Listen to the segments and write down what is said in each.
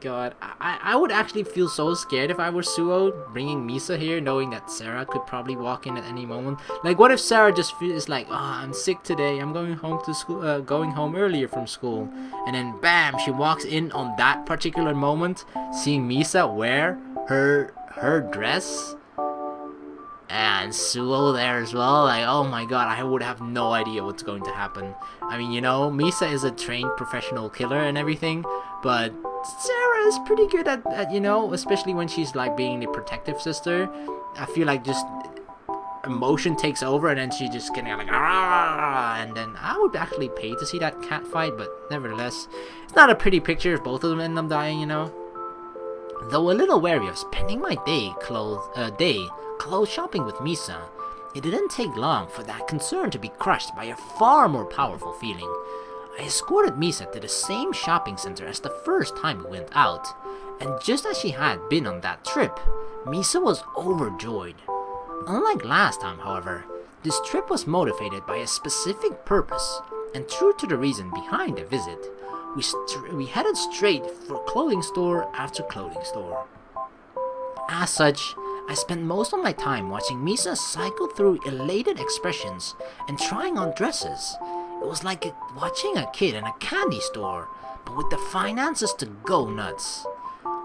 god. I would actually feel so scared if I were Suoh bringing Misa here, knowing that Sara could probably walk in at any moment. Like, what if Sara just feels like, oh, I'm sick today, I'm going home to school, going home earlier from school, and then bam, she walks in on that particular moment, seeing Misa wear her dress, and Suoh there as well. Like, oh my god, I would have no idea what's going to happen. I mean, Misa is a trained professional killer and everything, but Sara is pretty good at especially when she's like being the protective sister. I feel like just emotion takes over, and then she just getting like, ah, and then I would actually pay to see that cat fight, but nevertheless, it's not a pretty picture if both of them end up dying, Though a little wary of spending my day clothes shopping with Misa, it didn't take long for that concern to be crushed by a far more powerful feeling. I escorted Misa to the same shopping center as the first time we went out, and just as she had been on that trip, Misa was overjoyed. Unlike last time, however, this trip was motivated by a specific purpose, and true to the reason behind the visit, we headed straight for clothing store after clothing store. As such, I spent most of my time watching Misa cycle through elated expressions and trying on dresses. It was like watching a kid in a candy store, but with the finances to go nuts.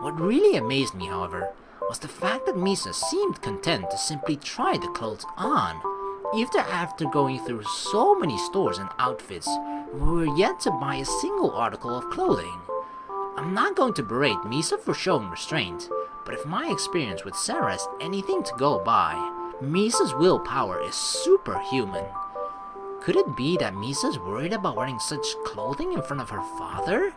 What really amazed me, however, was the fact that Misa seemed content to simply try the clothes on, even after going through so many stores and outfits. We were yet to buy a single article of clothing. I'm not going to berate Misa for showing restraint, but if my experience with Sara is anything to go by, Misa's willpower is superhuman. Could it be that Misa's worried about wearing such clothing in front of her father?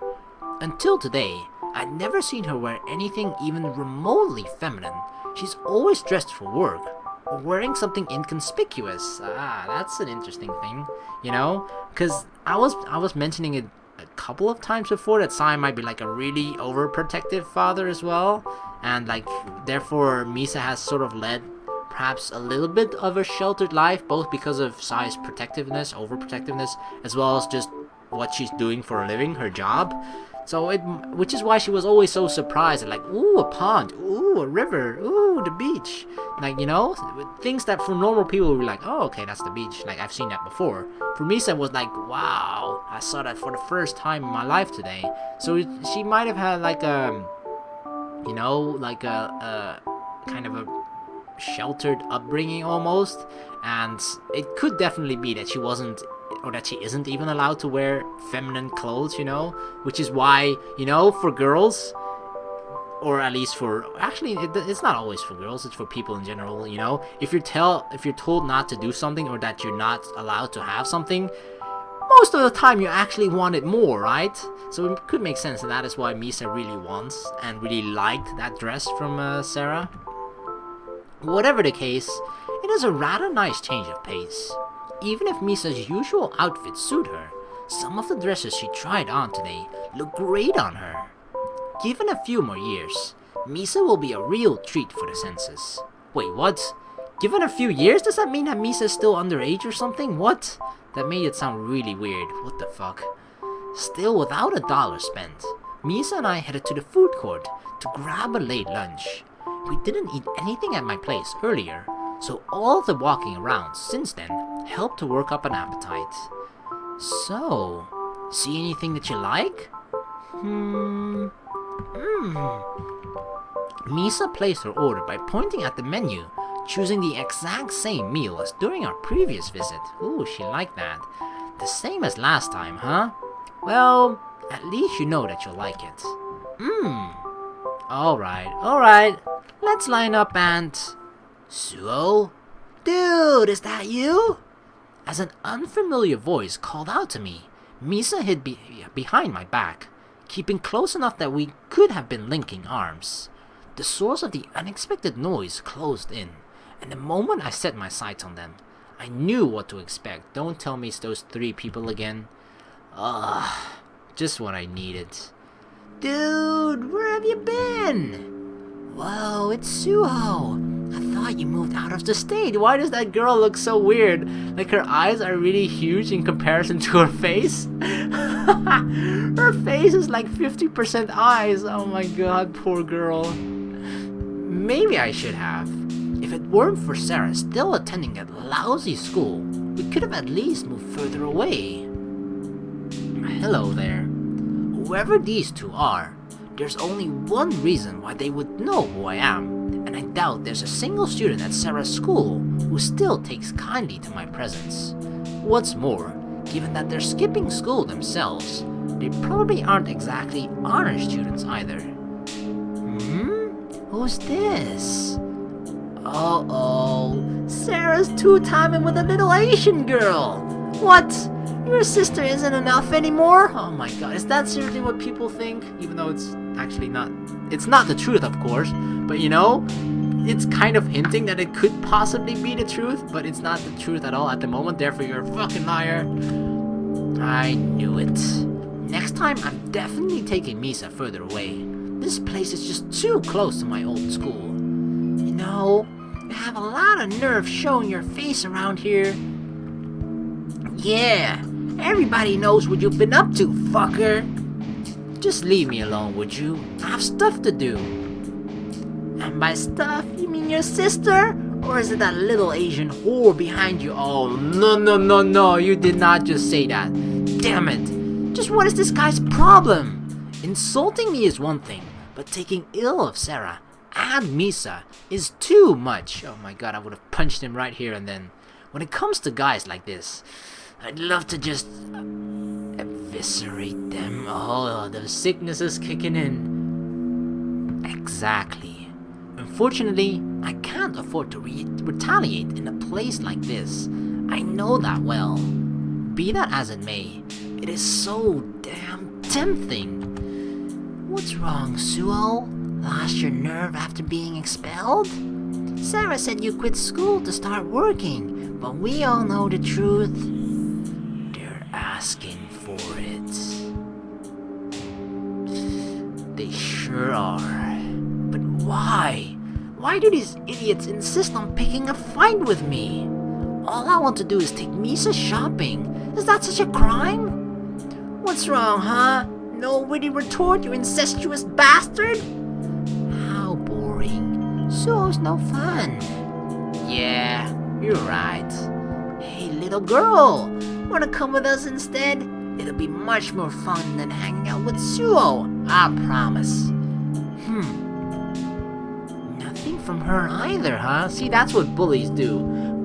Until today, I'd never seen her wear anything even remotely feminine. She's always dressed for work, or wearing something inconspicuous. That's an interesting thing, Because I was mentioning it a couple of times before that Sai might be like a really overprotective father as well, and like therefore Misa has sort of led perhaps a little bit of a sheltered life, both because of Sai's overprotectiveness, as well as just what she's doing for a living, her job. So which is why she was always so surprised at like, ooh, a pond, ooh, a river, ooh, the beach. Like, things that for normal people would be like, oh, okay, that's the beach. Like, I've seen that before. For Misa, it was like, wow, I saw that for the first time in my life today. So she might have had like a kind of a sheltered upbringing almost. And it could definitely be that she wasn't, or that she isn't even allowed to wear feminine clothes, which is why, for girls, or at least it's not always for girls, it's for people in general, if you're told not to do something, or that you're not allowed to have something, most of the time you actually want it more, right? So it could make sense, and that is why Misa really wants and really liked that dress from Sara. Whatever the case, it is a rather nice change of pace. Even if Misa's usual outfits suit her, some of the dresses she tried on today look great on her. Given a few more years, Misa will be a real treat for the senses. Wait, what? Given a few years? Does that mean that Misa is still underage or something? What? That made it sound really weird. What the fuck? Still, without $1 spent, Misa and I headed to the food court to grab a late lunch. We didn't eat anything at my place earlier, so all the walking around since then helped to work up an appetite. So, see anything that you like? Misa placed her order by pointing at the menu, choosing the exact same meal as during our previous visit. Ooh, she liked that. The same as last time, huh? Well, at least you know that you'll like it. Alright. Let's line up and... Suoh? Dude, is that you? As an unfamiliar voice called out to me, Misa hid behind my back, keeping close enough that we could have been linking arms. The source of the unexpected noise closed in, and the moment I set my sights on them, I knew what to expect. Don't tell me it's those 3 people again. Just what I needed. Dude, where have you been? Whoa, it's Suoh. I thought you moved out of the state. Why does that girl look so weird? Like her eyes are really huge in comparison to her face. Her face is like 50% eyes. Oh my god, poor girl. Maybe I should have. If it weren't for Sara still attending that lousy school, we could have at least moved further away. Hello there. Whoever these two are, there's only one reason why they would know who I am, and I doubt there's a single student at Sara's school who still takes kindly to my presence. What's more, given that they're skipping school themselves, they probably aren't exactly honor students either. Who's this? Uh-oh, Sara's two-timing with a little Asian girl. What? Your sister isn't enough anymore? Oh my god, is that seriously what people think? Even though it's actually not. It's not the truth, of course, but you know, it's kind of hinting that it could possibly be the truth, but it's not the truth at all at the moment, therefore you're a fucking liar. I knew it. Next time, I'm definitely taking Misa further away. This place is just too close to my old school. You know, you have a lot of nerve showing your face around here. Yeah, everybody knows what you've been up to, fucker. Just leave me alone, would you? I have stuff to do. And by stuff, you mean your sister? Or is it that little Asian whore behind you? Oh, no, you did not just say that. Damn it. Just what is this guy's problem? Insulting me is one thing, but taking ill of Sara and Misa is too much. Oh my god, I would have punched him right here and then. When it comes to guys like this, I'd love to just eviscerate them. Oh, the sickness is kicking in. Exactly. Unfortunately, I can't afford to retaliate in a place like this. I know that well. Be that as it may, it is so damn tempting. What's wrong, Suoh? Lost your nerve after being expelled? Sara said you quit school to start working, but we all know the truth. They're asking for it. They sure are. But why? Why do these idiots insist on picking a fight with me? All I want to do is take Misa shopping. Is that such a crime? What's wrong, huh? No witty retort, you incestuous bastard? How boring. Suoh's no fun. Yeah, you're right. Hey, little girl, wanna come with us instead? It'll be much more fun than hanging out with Suoh, I promise. Nothing from her either, huh? See, that's what bullies do.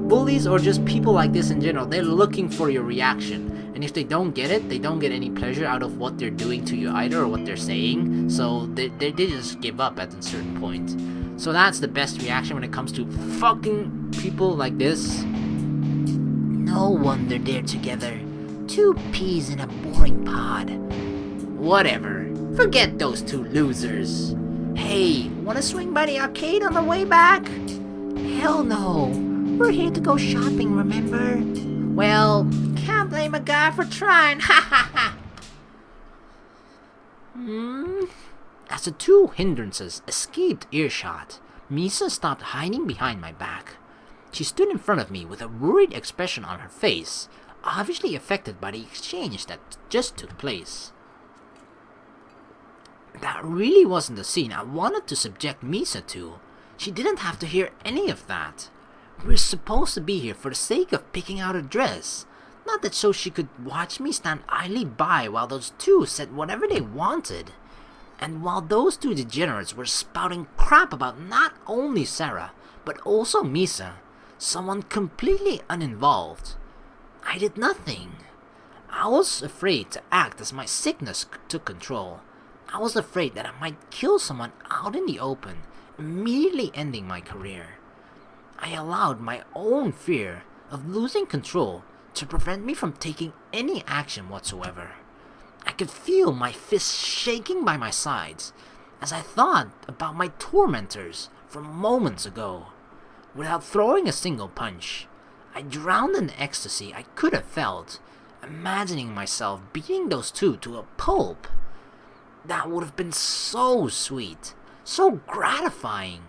Bullies, or just people like this in general, they're looking for your reaction. And if they don't get it, they don't get any pleasure out of what they're doing to you either, or what they're saying. So they just give up at a certain point. So that's the best reaction when it comes to fucking people like this. No wonder they're together. Two peas in a boring pod. Whatever. Forget those two losers. Hey, wanna swing by the arcade on the way back? Hell no. We're here to go shopping, remember? Well, can't blame a guy for trying, ha ha ha! As the two hindrances escaped earshot, Misa stopped hiding behind my back. She stood in front of me with a worried expression on her face, obviously affected by the exchange that just took place. That really wasn't the scene I wanted to subject Misa to. She didn't have to hear any of that. We're supposed to be here for the sake of picking out a dress, not that so she could watch me stand idly by while those two said whatever they wanted. And while those two degenerates were spouting crap about not only Sara, but also Misa, someone completely uninvolved, I did nothing. I was afraid to act as my sickness took control. I was afraid that I might kill someone out in the open, immediately ending my career. I allowed my own fear of losing control to prevent me from taking any action whatsoever. I could feel my fists shaking by my sides as I thought about my tormentors from moments ago. Without throwing a single punch, I drowned in the ecstasy I could have felt, imagining myself beating those two to a pulp. That would have been so sweet, so gratifying.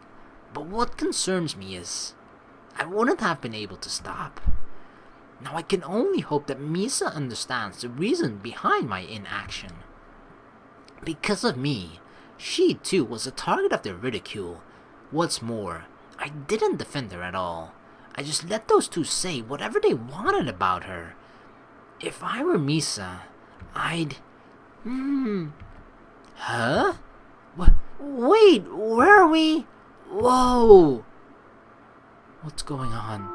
But what concerns me is, I wouldn't have been able to stop. Now I can only hope that Misa understands the reason behind my inaction. Because of me, she too was the target of their ridicule. What's more, I didn't defend her at all. I just let those two say whatever they wanted about her. If I were Misa, I'd... Huh? Wait, where are we? Whoa! What's going on?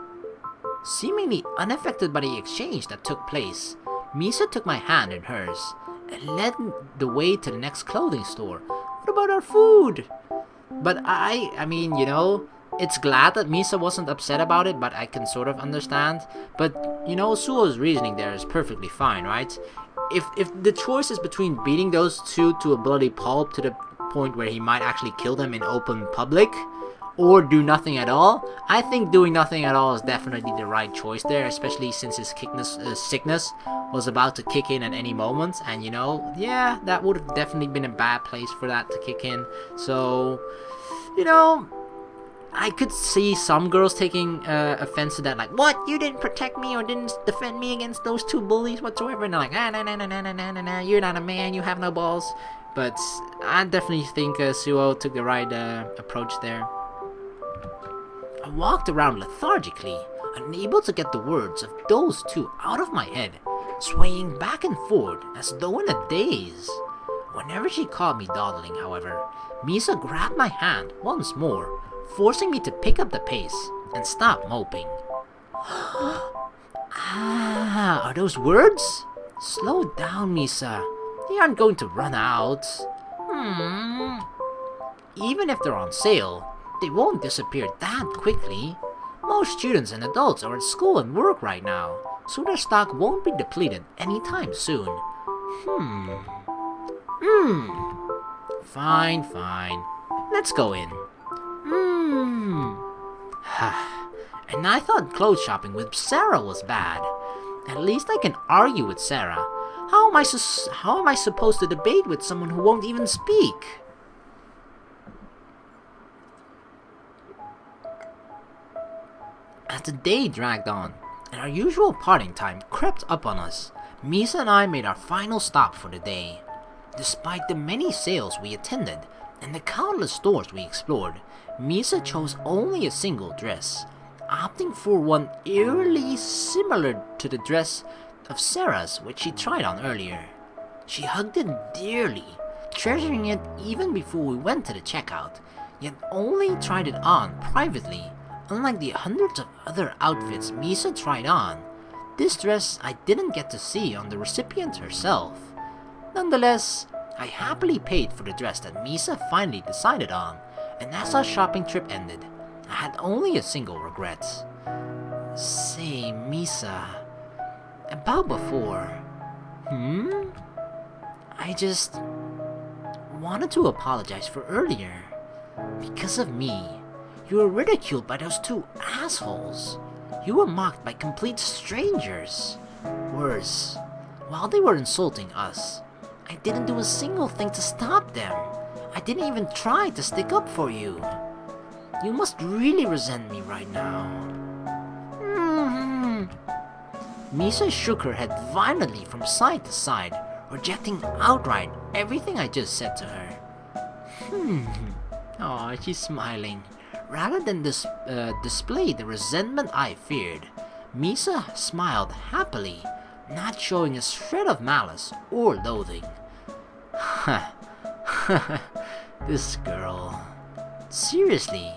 Seemingly unaffected by the exchange that took place, Misa took my hand in hers and led the way to the next clothing store. What about our food? But I mean, it's glad that Misa wasn't upset about it, but I can sort of understand. But, Suoh's reasoning there is perfectly fine, right? If the choice is between beating those two to a bloody pulp to the point where he might actually kill them in open public, or do nothing at all, I think doing nothing at all is definitely the right choice there, especially since his sickness was about to kick in at any moment, and that would have definitely been a bad place for that to kick in. So, I could see some girls taking offense to that, like, what, you didn't protect me or didn't defend me against those two bullies whatsoever, and they're like, nah, you're not a man, you have no balls. But I definitely think Suoh took the right approach there. I walked around lethargically, unable to get the words of those two out of my head, swaying back and forth as though in a daze. Whenever she caught me dawdling, however, Misa grabbed my hand once more, forcing me to pick up the pace and stop moping. Are those words? Slow down, Misa. They aren't going to run out. Even if they're on sale, they won't disappear that quickly. Most students and adults are at school and work right now, so their stock won't be depleted anytime soon. Fine. Let's go in. And I thought clothes shopping with Sara was bad. At least I can argue with Sara. How am I supposed to debate with someone who won't even speak? As the day dragged on, and our usual parting time crept up on us, Misa and I made our final stop for the day. Despite the many sales we attended and the countless stores we explored, Misa chose only a single dress, opting for one eerily similar to the dress of Sara's which she tried on earlier. She hugged it dearly, treasuring it even before we went to the checkout, yet only tried it on privately. Unlike the hundreds of other outfits Misa tried on, this dress I didn't get to see on the recipient herself. Nonetheless, I happily paid for the dress that Misa finally decided on, and as our shopping trip ended, I had only a single regret. Say, Misa, about before, I just wanted to apologize for earlier. Because of me, you were ridiculed by those two assholes. You were mocked by complete strangers. Worse, while they were insulting us, I didn't do a single thing to stop them. I didn't even try to stick up for you. You must really resent me right now. Misa shook her head violently from side to side, rejecting outright everything I just said to her. Aw, she's smiling. Rather than display the resentment I feared, Misa smiled happily, not showing a shred of malice or loathing. This girl. Seriously,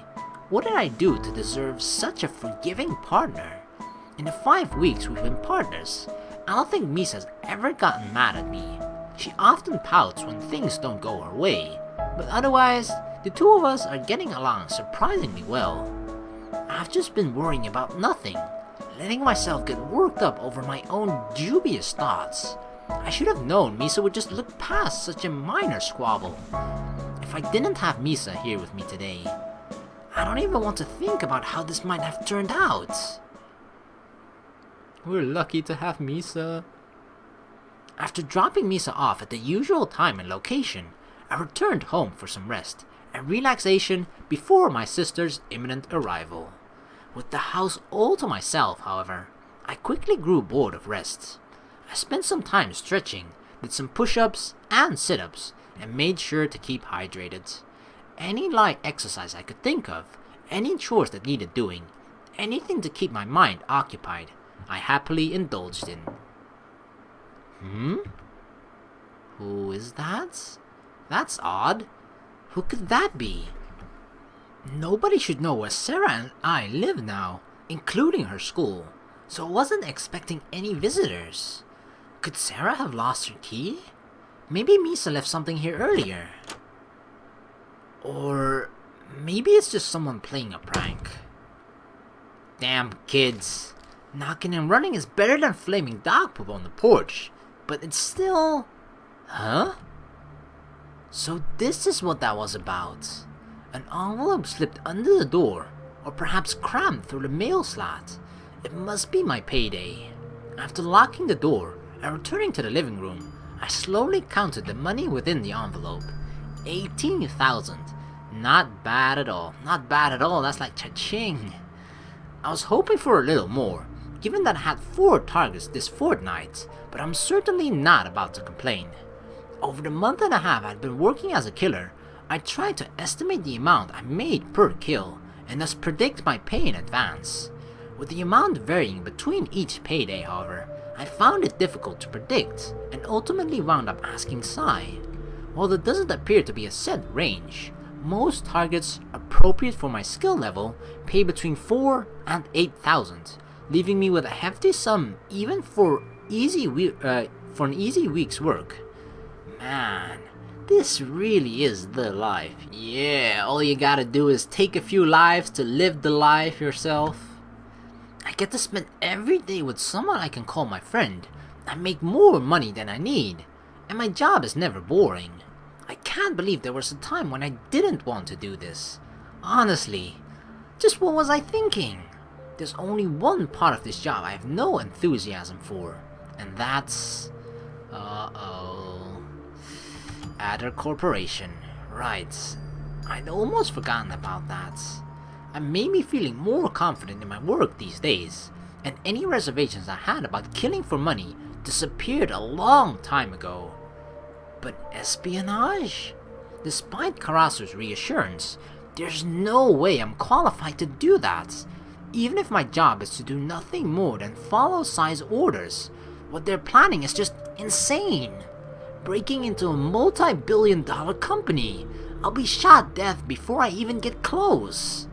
what did I do to deserve such a forgiving partner? In the 5 weeks we've been partners, I don't think Misa's ever gotten mad at me. She often pouts when things don't go her way, but otherwise, the two of us are getting along surprisingly well. I've just been worrying about nothing, letting myself get worked up over my own dubious thoughts. I should have known Misa would just look past such a minor squabble. If I didn't have Misa here with me today, I don't even want to think about how this might have turned out. We're lucky to have Misa. After dropping Misa off at the usual time and location, I returned home for some rest and relaxation before my sister's imminent arrival. With the house all to myself, however, I quickly grew bored of rest. I spent some time stretching, did some push-ups and sit-ups, and made sure to keep hydrated. Any light exercise I could think of, any chores that needed doing, anything to keep my mind occupied, I happily indulged in. Who is that? That's odd. Who could that be? Nobody should know where Sara and I live now, including her school, so I wasn't expecting any visitors. Could Sara have lost her key? Maybe Misa left something here earlier. Or maybe it's just someone playing a prank. Damn kids. Knocking and running is better than flaming dog poop on the porch, but it's still... Huh? So this is what that was about. An envelope slipped under the door, or perhaps crammed through the mail slot. It must be my payday. After locking the door and returning to the living room, I slowly counted the money within the envelope. 18,000. Not bad at all. Not bad at all. That's like cha-ching. I was hoping for a little more, given that I had 4 targets this fortnight, but I'm certainly not about to complain. Over the month and a half I'd been working as a killer, I tried to estimate the amount I made per kill, and thus predict my pay in advance. With the amount varying between each payday, however, I found it difficult to predict, and ultimately wound up asking Sai. While there doesn't appear to be a set range, most targets appropriate for my skill level pay between 4 and 8,000, leaving me with a hefty sum even for an easy week's work. Man, this really is the life. Yeah, all you gotta do is take a few lives to live the life yourself. I get to spend every day with someone I can call my friend. I make more money than I need, and my job is never boring. I can't believe there was a time when I didn't want to do this. Honestly, just what was I thinking? There's only one part of this job I have no enthusiasm for, and that's... Adder Corporation. Right. I'd almost forgotten about that. It made me feeling more confident in my work these days, and any reservations I had about killing for money disappeared a long time ago. But espionage? Despite Karasu's reassurance, there's no way I'm qualified to do that. Even if my job is to do nothing more than follow Sai's orders, what they're planning is just insane. Breaking into a multi-billion-dollar company. I'll be shot dead before I even get close.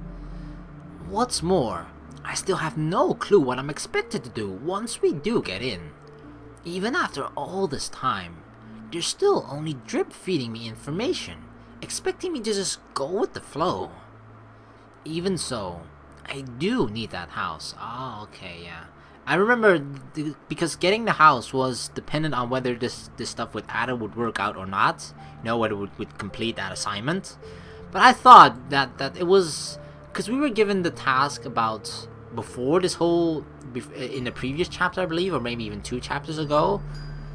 What's more, I still have no clue what I'm expected to do once we do get in. Even after all this time, they're still only drip-feeding me information, expecting me to just go with the flow. Even so, I do need that house. Oh, okay, yeah. I remember because getting the house was dependent on whether this stuff with Ada would work out or not. You know, whether it would complete that assignment. But I thought that it was... Because we were given the task about before this whole... in the previous chapter, I believe, or maybe even 2 chapters ago.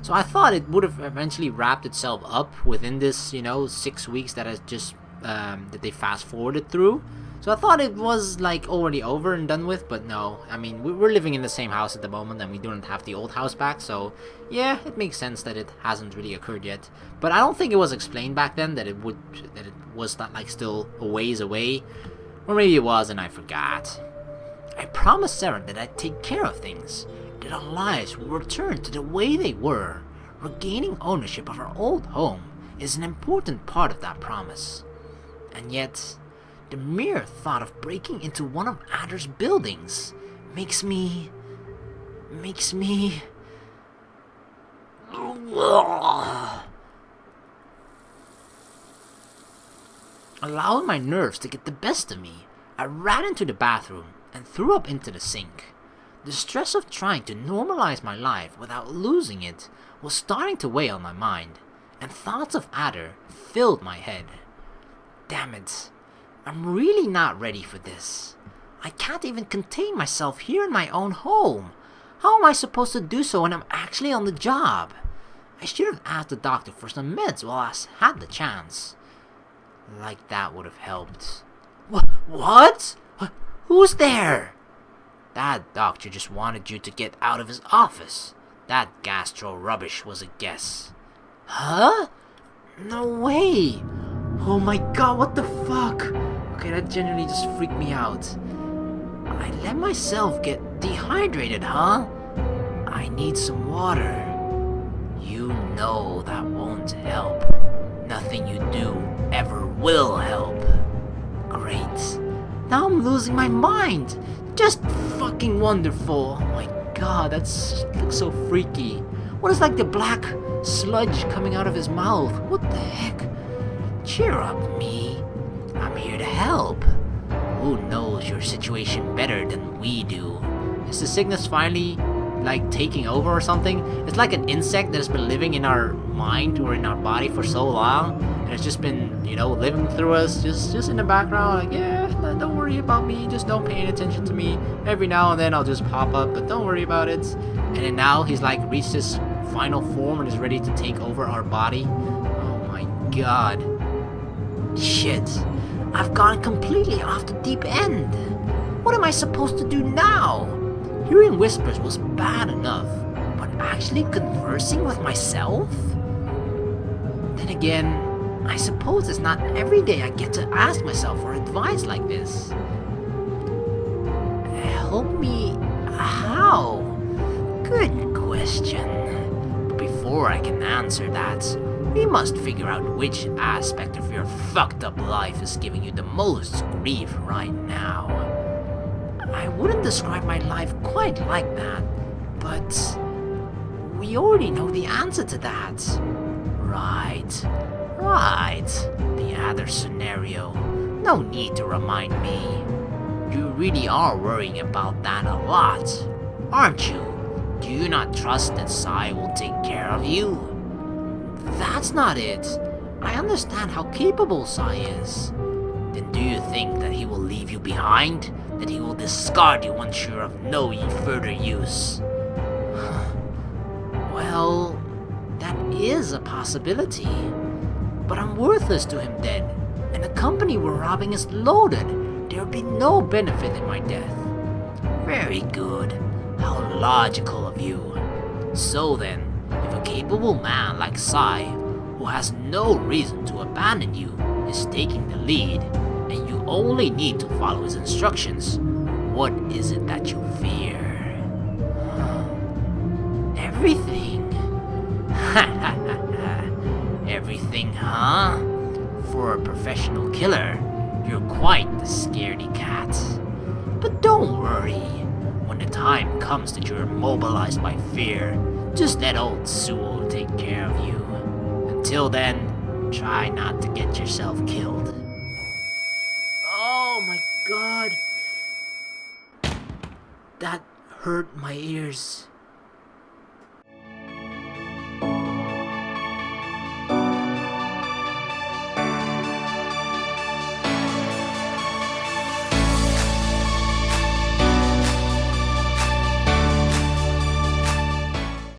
So I thought it would have eventually wrapped itself up within this, 6 weeks that has just... that they fast-forwarded through. So I thought it was like already over and done with, but no. I mean, we're living in the same house at the moment and we don't have the old house back, so yeah, it makes sense that it hasn't really occurred yet. But I don't think it was explained back then that it was not like still a ways away. Or maybe it was and I forgot. I promised Sara that I'd take care of things, that our lives would return to the way they were. Regaining ownership of our old home is an important part of that promise. And yet... the mere thought of breaking into one of Adder's buildings makes me... Allowing my nerves to get the best of me, I ran into the bathroom and threw up into the sink. The stress of trying to normalize my life without losing it was starting to weigh on my mind, and thoughts of Adder filled my head. Damn it. I'm really not ready for this. I can't even contain myself here in my own home. How am I supposed to do so when I'm actually on the job? I should have asked the doctor for some meds while I had the chance. Like that would have helped. What? Who's there? That doctor just wanted you to get out of his office. That gastro rubbish was a guess. Huh? No way! Oh my god, what the fuck? Okay, that genuinely just freaked me out. I let myself get dehydrated, huh? I need some water. You know that won't help. Nothing you do ever will help. Great. Now I'm losing my mind. Just fucking wonderful. Oh my god, that looks so freaky. What is like the black sludge coming out of his mouth? What the heck? Cheer up, me. I'm here to help. Who knows your situation better than we do? Is the sickness finally like taking over or something? It's like an insect that has been living in our mind or in our body for so long, and it's just been, you know, living through us, just in the background, like, yeah, don't worry about me, just don't pay any attention to me. Every now and then I'll just pop up, but don't worry about it. And then now he's like reached his final form and is ready to take over our body. Oh my god. Shit. I've gone completely off the deep end. What am I supposed to do now? Hearing whispers was bad enough, but actually conversing with myself? Then again, I suppose it's not every day I get to ask myself for advice like this. Help me how? Good question. But before I can answer that, we must figure out which aspect of your fucked up life is giving you the most grief right now. I wouldn't describe my life quite like that, but we already know the answer to that. Right. The other scenario. No need to remind me. You really are worrying about that a lot, aren't you? Do you not trust that Sai will take care of you? That's not it. I understand how capable Sai is. Then do you think that he will leave you behind? That he will discard you once you're of no further use? Well, that is a possibility. But I'm worthless to him then, and the company we're robbing is loaded. There would be no benefit in my death. Very good. How logical of you. So then, if a capable man like Sai, who has no reason to abandon you, is taking the lead, and you only need to follow his instructions, what is it that you fear? Everything. Everything, huh? For a professional killer, you're quite the scaredy cat. But don't worry. When the time comes that you're immobilized by fear, just let old Suoh take care of you. Until then, try not to get yourself killed. Oh my god. That hurt my ears.